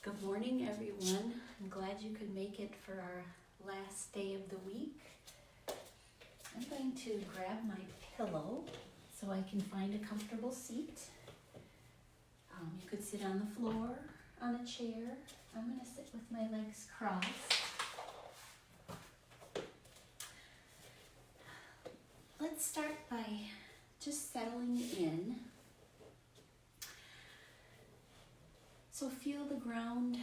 Good morning, everyone. I'm glad you could make it for our last day of the week. I'm going to grab my pillow so I can find a comfortable seat. You could sit on the floor, on a chair. I'm going to sit with my legs crossed. Let's start by just settling in. So feel the ground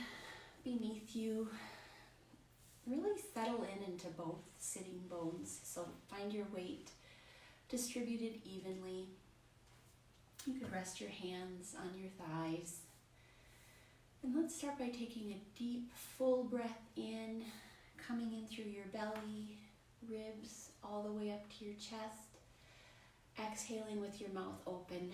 beneath you. Really settle into both sitting bones. So find your weight distributed evenly. You could rest your hands on your thighs. And let's start by taking a deep, full breath in, coming in through your belly, ribs, all the way up to your chest. Exhaling with your mouth open.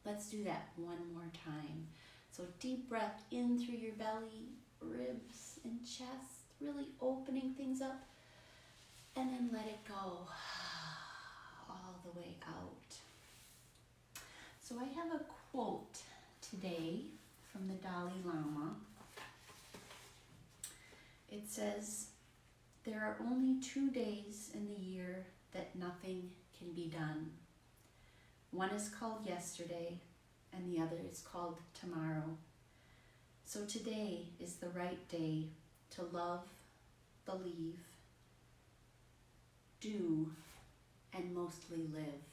Let's do that one more time. So deep breath in through your belly, ribs and chest, really opening things up. And then let it go all the way out. So I have a quote today from the Dalai Lama. It says, "There are only 2 days in the year that nothing can be done. One is called yesterday, and the other is called tomorrow. So today is the right day to love, believe, do, and mostly live."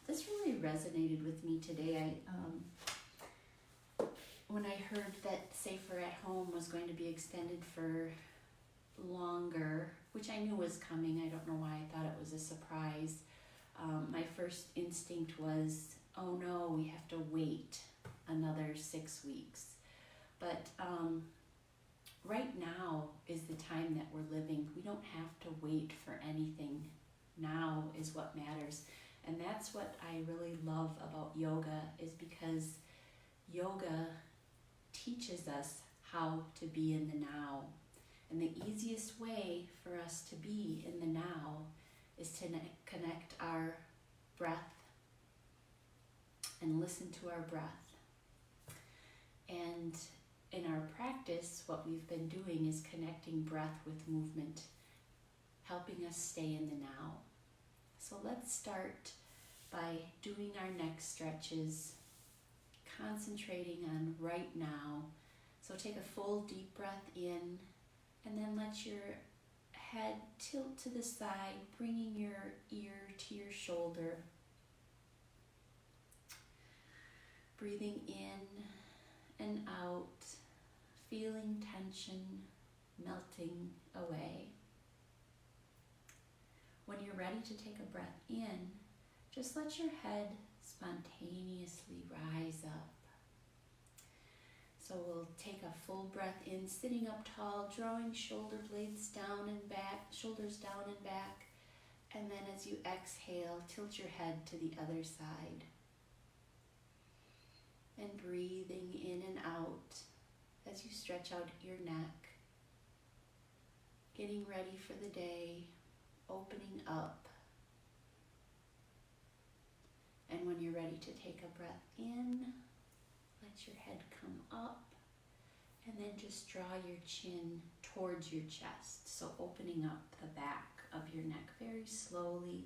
This really resonated with me today. When I heard that Safer at Home was going to be extended for longer, which I knew was coming. I don't know why I thought it was a surprise. My first instinct was, oh no, we have to wait another 6 weeks. But right now is the time that we're living. We don't have to wait for anything. Now is what matters. And that's what I really love about yoga, is because yoga teaches us how to be in the now. And the easiest way for us to be in the now is to connect our breath and listen to our breath. And in our practice, what we've been doing is connecting breath with movement, helping us stay in the now. So let's start by doing our neck stretches, concentrating on right now. So take a full deep breath in, and then let your head tilt to the side, bringing your ear to your shoulder. Breathing in and out, feeling tension melting away. When you're ready to take a breath in, just let your head spontaneously rise up. So we'll take a full breath in, sitting up tall, drawing shoulder blades down and back, shoulders down and back. And then as you exhale, tilt your head to the other side. And breathing in and out as you stretch out your neck. Getting ready for the day, opening up. And when you're ready to take a breath in, let your head come up, and then just draw your chin towards your chest. So opening up the back of your neck very slowly.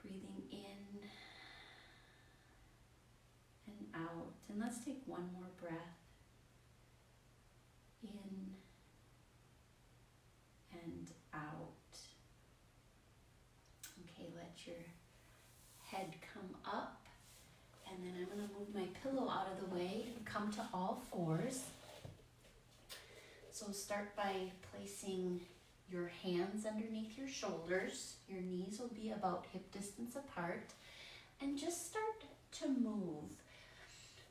Breathing in and out. And let's take one more breath. In and out. Okay, let your head come up. And then I'm going to move my pillow out of the way and come to all fours. So start by placing your hands underneath your shoulders. Your knees will be about hip distance apart. And just start to move.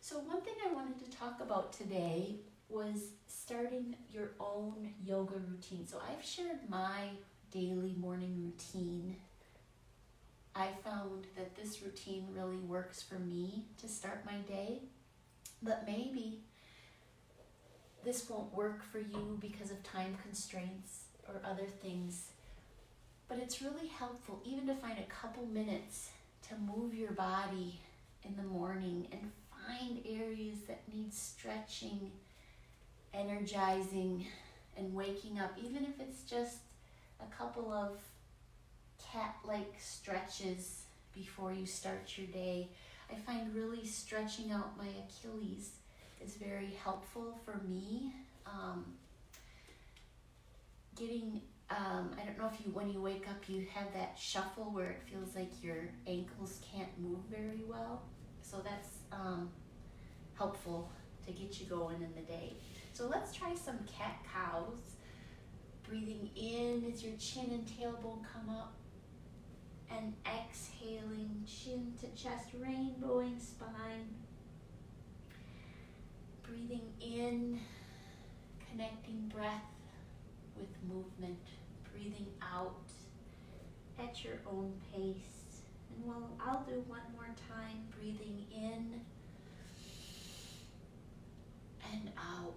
So one thing I wanted to talk about today was starting your own yoga routine. So I've shared my daily morning routine. I found that this routine really works for me to start my day, but maybe this won't work for you because of time constraints or other things. But it's really helpful even to find a couple minutes to move your body in the morning and find areas that need stretching, energizing, and waking up, even if it's just a couple of cat-like stretches before you start your day. I find really stretching out my Achilles is very helpful for me. I don't know if when you wake up you have that shuffle where it feels like your ankles can't move very well. So that's helpful to get you going in the day. So let's try some cat-cows. Breathing in as your chin and tailbone come up, and exhaling, chin to chest, rainbowing spine. Breathing in, connecting breath with movement. Breathing out at your own pace. And I'll do one more time. Breathing in and out.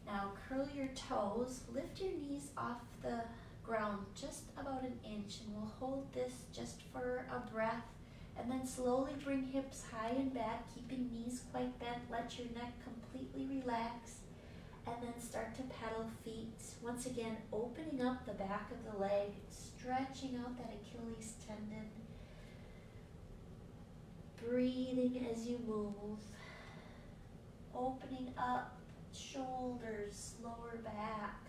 Now curl your toes, lift your knees off the ground just about an inch, and we'll hold this just for a breath, and then slowly bring hips high and back, keeping knees quite bent. Let your neck completely relax, and then start to pedal feet. Once again, opening up the back of the leg, stretching out that Achilles tendon. Breathing as you move, opening up shoulders, lower back.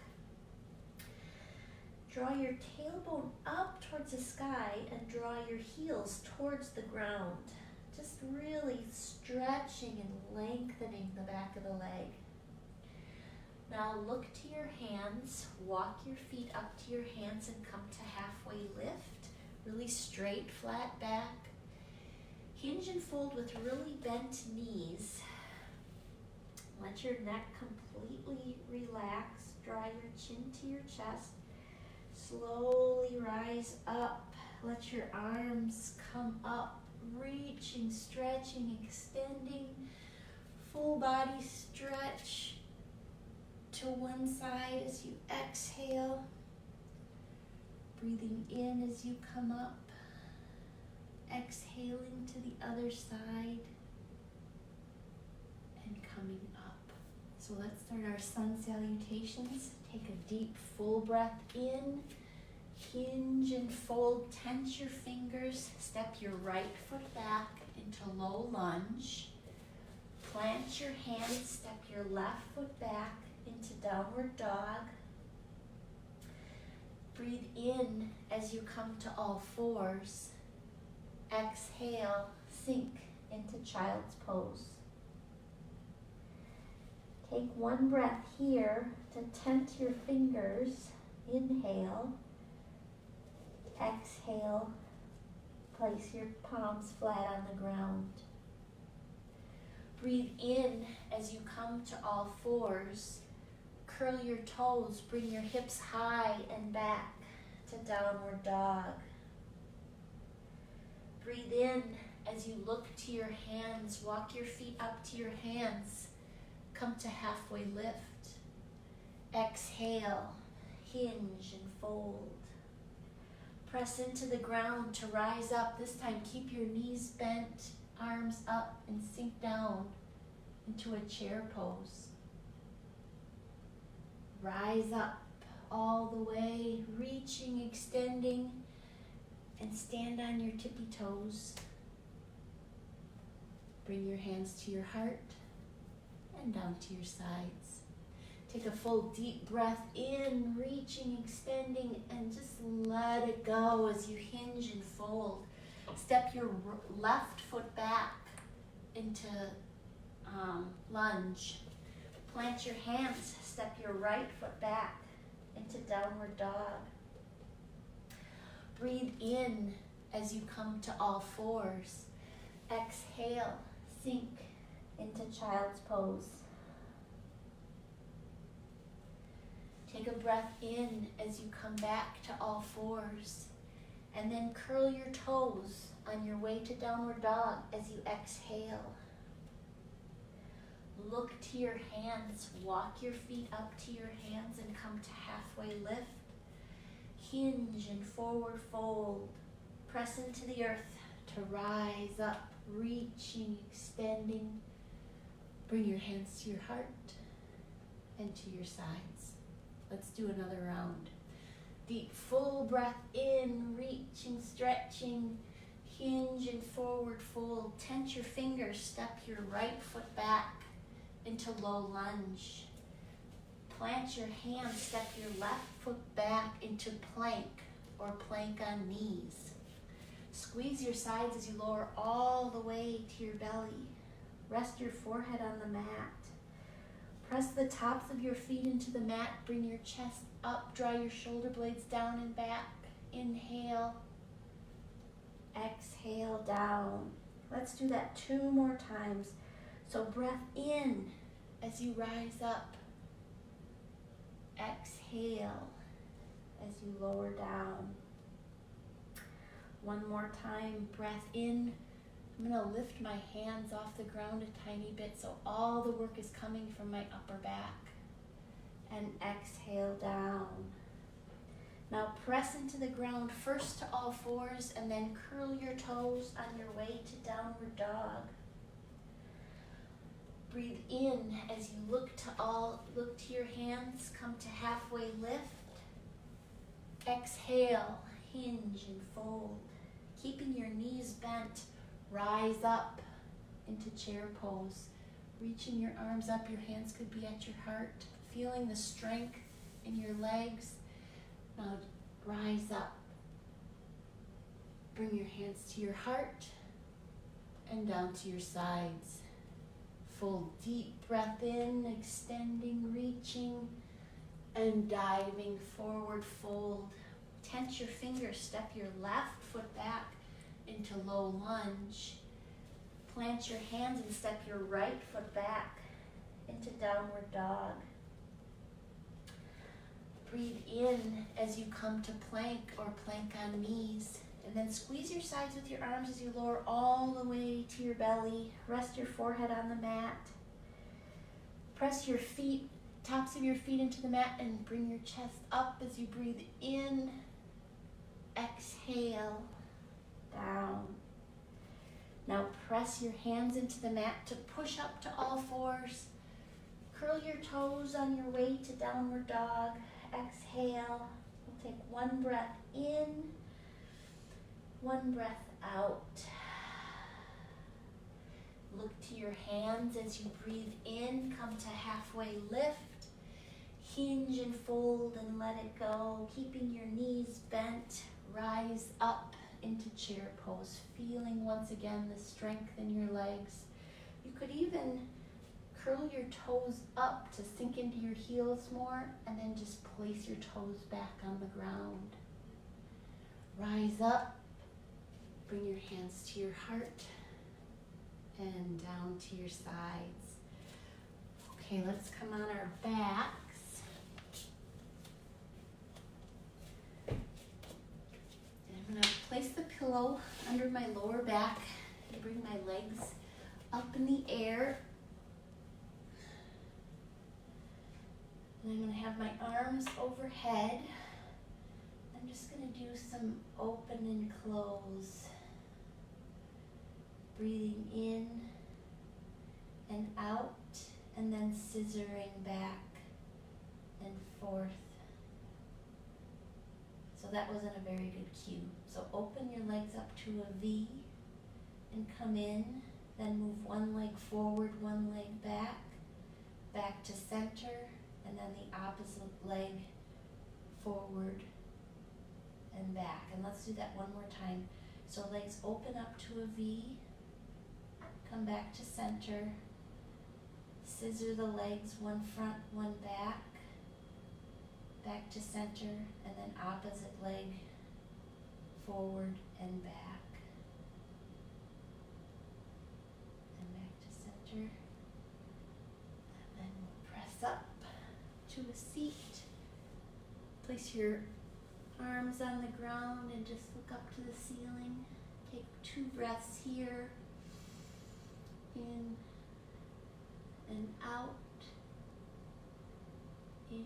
Draw your tailbone up towards the sky and draw your heels towards the ground. Just really stretching and lengthening the back of the leg. Now look to your hands, walk your feet up to your hands and come to halfway lift. Really straight, flat back. Hinge and fold with really bent knees. Let your neck completely relax. Draw your chin to your chest. Slowly rise up. Let your arms come up, reaching, stretching, extending. Full body stretch to one side as you exhale. Breathing in as you come up. Exhaling to the other side. And coming up. So let's start our sun salutations. Take a deep, full breath in. Hinge and fold. Tense your fingers. Step your right foot back into low lunge. Plant your hands. Step your left foot back into downward dog. Breathe in as you come to all fours. Exhale, sink into child's pose. Take one breath here to tent your fingers. Inhale. Exhale. Place your palms flat on the ground. Breathe in as you come to all fours. Curl your toes. Bring your hips high and back to downward dog. Breathe in as you look to your hands. Walk your feet up to your hands. Come to halfway lift. Exhale, hinge and fold. Press into the ground to rise up. This time keep your knees bent, arms up, and sink down into a chair pose. Rise up all the way, reaching, extending, and stand on your tippy toes. Bring your hands to your heart and down to your sides. Take a full deep breath in, reaching, extending, and just let it go as you hinge and fold. Step your left foot back into lunge. Plant your hands, step your right foot back into downward dog. Breathe in as you come to all fours. Exhale, sink into child's pose. Take a breath in as you come back to all fours, and then curl your toes on your way to downward dog as you exhale. Look to your hands, walk your feet up to your hands and come to halfway lift. Hinge and forward fold. Press into the earth to rise up, reaching, extending. Bring your hands to your heart and to your sides. Let's do another round. Deep, full breath in, reaching, stretching, hinge and forward fold. Tense your fingers, step your right foot back into low lunge. Plant your hands, step your left foot back into plank or plank on knees. Squeeze your sides as you lower all the way to your belly. Rest your forehead on the mat. Press the tops of your feet into the mat. Bring your chest up. Draw your shoulder blades down and back. Inhale. Exhale down. Let's do that 2 more times. So breath in as you rise up. Exhale as you lower down. 1 more time. Breath in. I'm going to lift my hands off the ground a tiny bit so all the work is coming from my upper back. And exhale down. Now press into the ground first to all fours and then curl your toes on your way to downward dog. Breathe in as you look to your hands, come to halfway lift. Exhale, hinge and fold. Keeping your knees bent, rise up into chair pose. Reaching your arms up, your hands could be at your heart. Feeling the strength in your legs. Now rise up. Bring your hands to your heart and down to your sides. Full deep breath in, extending, reaching, and diving forward fold. Tense your fingers, step your left foot back into low lunge. Plant your hands and step your right foot back into downward dog. Breathe in as you come to plank or plank on knees. And then squeeze your sides with your arms as you lower all the way to your belly. Rest your forehead on the mat. Press your feet, tops of your feet into the mat and bring your chest up as you breathe in. Exhale, down. Now press your hands into the mat to push up to all fours. Curl your toes on your way to downward dog. Exhale. We'll take 1 breath in, 1 breath out. Look to your hands as you breathe in. Come to halfway lift. Hinge and fold and let it go. Keeping your knees bent. Rise up into chair pose. Feeling once again the strength in your legs. You could even curl your toes up to sink into your heels more and then just place your toes back on the ground. Rise up. Bring your hands to your heart and down to your sides. Okay, let's come on our backs. I'm going to place the pillow under my lower back and bring my legs up in the air. And I'm going to have my arms overhead. I'm just going to do some open and close. Breathing in and out, and then scissoring back and forth. So that wasn't a very good cue. So open your legs up to a V and come in, then move 1 leg forward, 1 leg back, back to center, and then the opposite leg forward and back. And let's do that 1 more time. So legs open up to a V, come back to center, scissor the legs, 1 front, 1 back, back to center, and then opposite leg forward and back, and back to center, and then we'll press up to a seat. Place your arms on the ground and just look up to the ceiling. Take 2 breaths here. In and out, in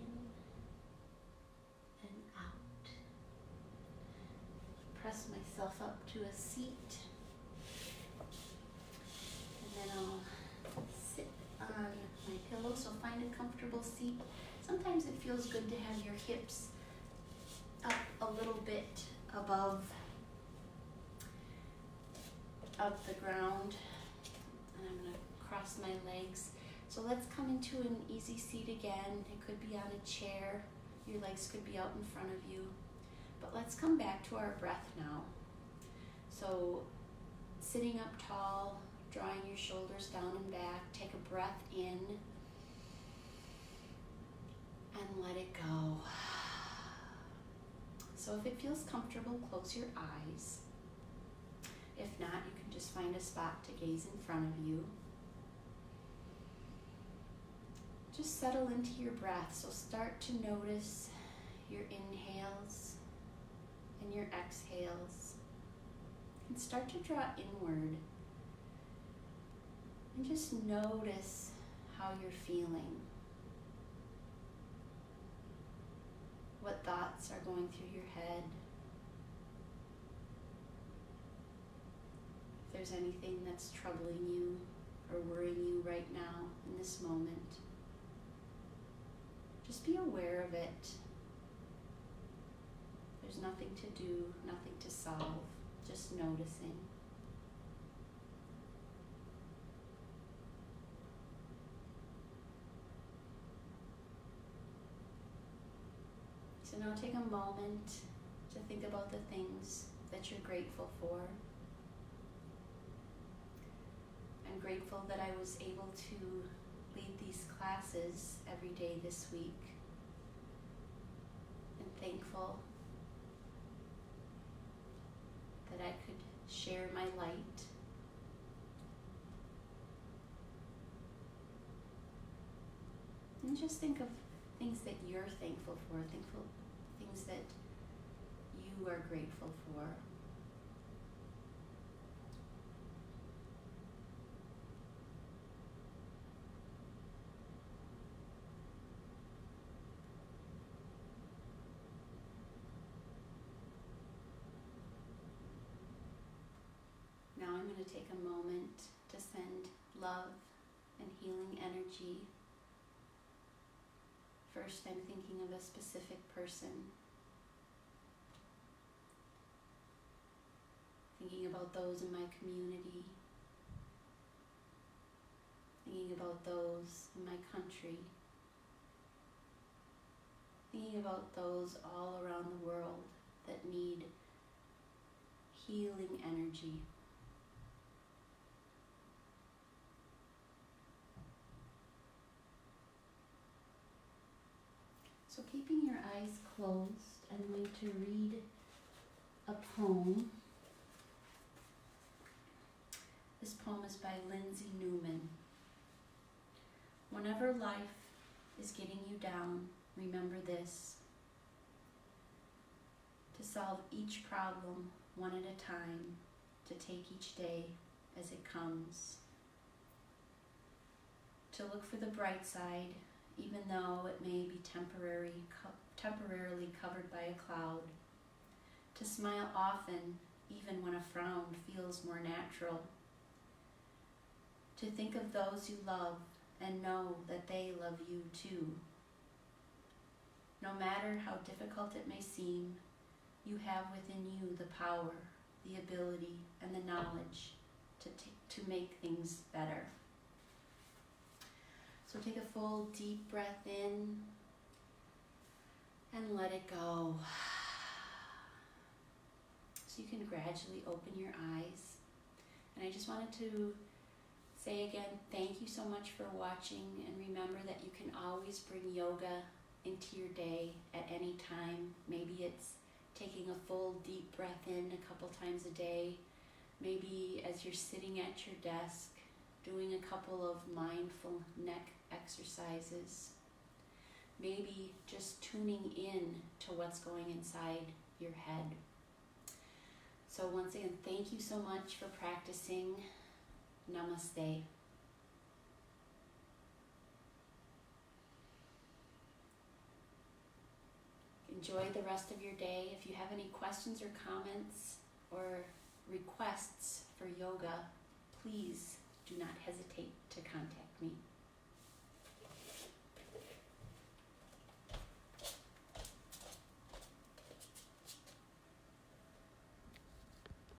and out. press myself up to a seat. And then I'll sit on my pillow, so find a comfortable seat. Sometimes it feels good to have your hips up a little bit above the ground. And I'm going to cross my legs. So let's come into an easy seat again. It could be on a chair. Your legs could be out in front of you. But let's come back to our breath now. So sitting up tall, drawing your shoulders down and back. Take a breath in and let it go. So if it feels comfortable, close your eyes. If not, you can just find a spot to gaze in front of you. Just settle into your breath. So start to notice your inhales and your exhales. And start to draw inward. And just notice how you're feeling. What thoughts are going through your head. If there's anything that's troubling you or worrying you right now in this moment, just be aware of it. There's nothing to do, nothing to solve, just noticing. So now take a moment to think about the things that you're grateful for. I'm grateful that I was able to lead these classes every day this week. And thankful that I could share my light. And just think of things that you're thankful for, things that you are grateful for. Now I'm going to take a moment to send love and healing energy. First, I'm thinking of a specific person. Thinking about those in my community. Thinking about those in my country. Thinking about those all around the world that need healing energy. So keeping your eyes closed, I'm going to read a poem. This poem is by Lindsay Newman. Whenever life is getting you down, remember this. To solve each problem one at a time, to take each day as it comes. To look for the bright side, even though it may be temporarily covered by a cloud. To smile often, even when a frown feels more natural. To think of those you love and know that they love you too. No matter how difficult it may seem, you have within you the power, the ability, and the knowledge to make things better. So take a full deep breath in and let it go. So you can gradually open your eyes. And I just wanted to say again, thank you so much for watching, and remember that you can always bring yoga into your day at any time. Maybe it's taking a full deep breath in a couple times a day. Maybe as you're sitting at your desk, doing a couple of mindful neck exercises. Maybe just tuning in to what's going inside your head. So once again, thank you so much for practicing. Namaste. Enjoy the rest of your day. If you have any questions or comments, or requests for yoga, please do not hesitate to contact me.